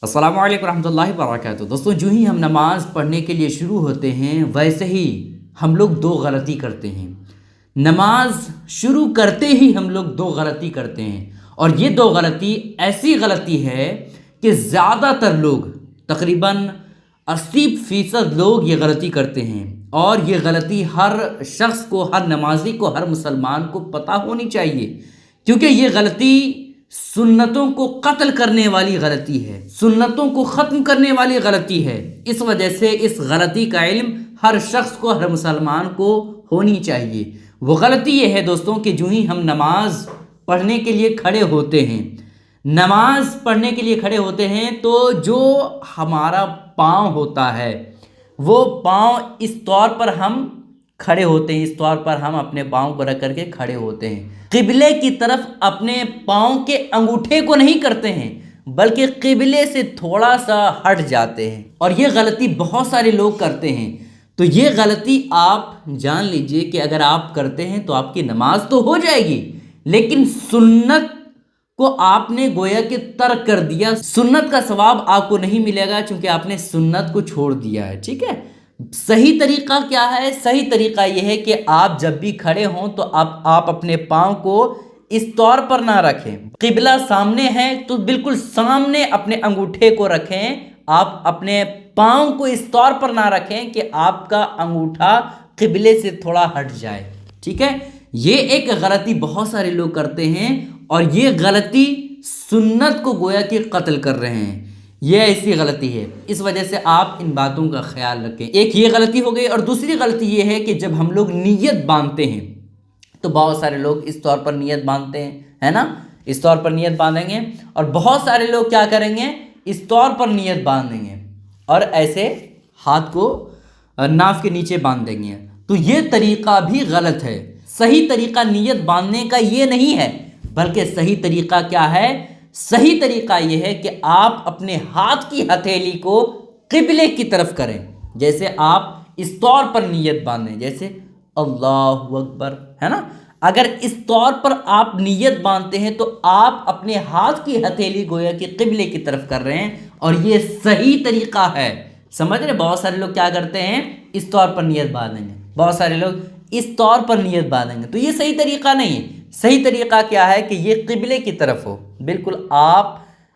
अस्सलामु अलैकुम रहमतुल्लाहि व बरकातहू। दोस्तों, जो ही हम नमाज़ पढ़ने के लिए शुरू होते हैं वैसे ही हम लोग दो गलती करते हैं। नमाज शुरू करते ही हम लोग दो गलती करते हैं, और ये दो गलती ऐसी गलती है कि ज़्यादातर लोग, तकरीबन 80% लोग ये गलती करते हैं। और ये गलती हर शख्स को, हर नमाजी को, हर मुसलमान को पता होनी चाहिए, क्योंकि ये गलती सुन्नतों को कत्ल करने वाली गलती है, सुन्नतों को ख़त्म करने वाली गलती है। इस वजह से इस गलती का इल्म हर शख्स को, हर मुसलमान को होनी चाहिए। वो गलती ये है दोस्तों कि जो ही हम नमाज पढ़ने के लिए खड़े होते हैं, नमाज पढ़ने के लिए खड़े होते हैं, तो जो हमारा पाँव होता है वो पाँव इस तौर पर हम खड़े होते हैं, इस तौर पर हम अपने पाँव को रख करके खड़े होते हैं। क़िबले की तरफ अपने पाँव के अंगूठे को नहीं करते हैं, बल्कि क़िबले से थोड़ा सा हट जाते हैं। और ये गलती बहुत सारे लोग करते हैं। तो ये गलती आप जान लीजिए कि अगर आप करते हैं तो आपकी नमाज तो हो जाएगी, लेकिन सुन्नत को आपने गोया कि तर्क कर दिया। सुन्नत का सवाब आपको नहीं मिलेगा, क्योंकि आपने सुन्नत को छोड़ दिया है। ठीक है, सही तरीका क्या है? सही तरीका यह है कि आप जब भी खड़े हों तो आप अपने पाँव को इस तौर पर ना रखें। क़िबला सामने है तो बिल्कुल सामने अपने अंगूठे को रखें। आप अपने पाँव को इस तौर पर ना रखें कि आपका अंगूठा क़िबले से थोड़ा हट जाए। ठीक है, ये एक गलती बहुत सारे लोग करते हैं, और ये गलती सुन्नत को गोया कि कत्ल कर रहे हैं। ये ऐसी गलती है, इस वजह से आप इन बातों का ख्याल रखें। एक ये गलती हो गई, और दूसरी गलती ये है कि जब हम लोग नीयत बांधते हैं तो बहुत सारे लोग इस तौर पर नीयत बांधते हैं, है ना, इस तौर पर नीयत बांधेंगे। और बहुत सारे लोग क्या करेंगे, इस तौर पर नीयत बांधेंगे और ऐसे हाथ को नाफ के नीचे बांध देंगे। तो ये तरीका भी गलत है। सही तरीका नीयत बांधने का ये नहीं है, बल्कि सही तरीका क्या है? सही तरीका यह है कि आप अपने हाथ की हथेली को क़िबले की तरफ करें। जैसे आप इस तौर पर नीयत बांधें, जैसे अल्लाहु अकबर, है ना। अगर इस तौर पर आप नीयत बांधते हैं तो आप अपने हाथ की हथेली गोया कि क़िबले की तरफ कर रहे हैं, और ये सही तरीका है। समझ रहे? बहुत सारे लोग क्या करते हैं, इस तौर पर नीयत बांधेंगे, बहुत सारे लोग इस तौर पर नीयत बांधेंगे। तो ये सही तरीका नहीं है। सही तरीका क्या है कि ये क़िबले की तरफ हो, बिल्कुल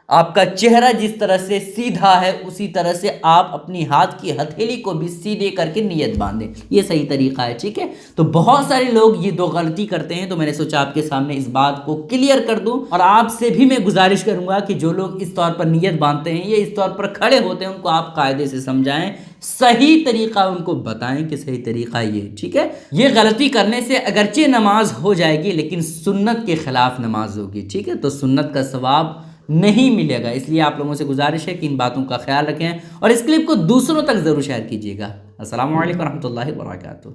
आपका चेहरा जिस तरह से सीधा है उसी तरह से आप अपनी हाथ की हथेली को भी सीधे करके नियत बांधें। ये सही तरीका है। ठीक है, तो बहुत सारे लोग ये दो गलती करते हैं, तो मैंने सोचा आपके सामने इस बात को क्लियर कर दूं। और आपसे भी मैं गुजारिश करूंगा कि जो लोग इस तौर पर नियत बांधते हैं, ये इस तौर पर खड़े होते हैं, उनको आप कायदे से समझाएं, सही तरीका उनको बताएं कि सही तरीका ये। ठीक है, ये गलती करने से अगरचे नमाज हो जाएगी, लेकिन सुन्नत के खिलाफ नमाज होगी। ठीक है, तो सुन्नत का सवाब नहीं मिलेगा। इसलिए आप लोगों से गुजारिश है कि इन बातों का ख्याल रखें, और इस क्लिप को दूसरों तक ज़रूर शेयर कीजिएगा। अस्सलामु अलैकुम रहमतुल्लाहि व बरकातहू।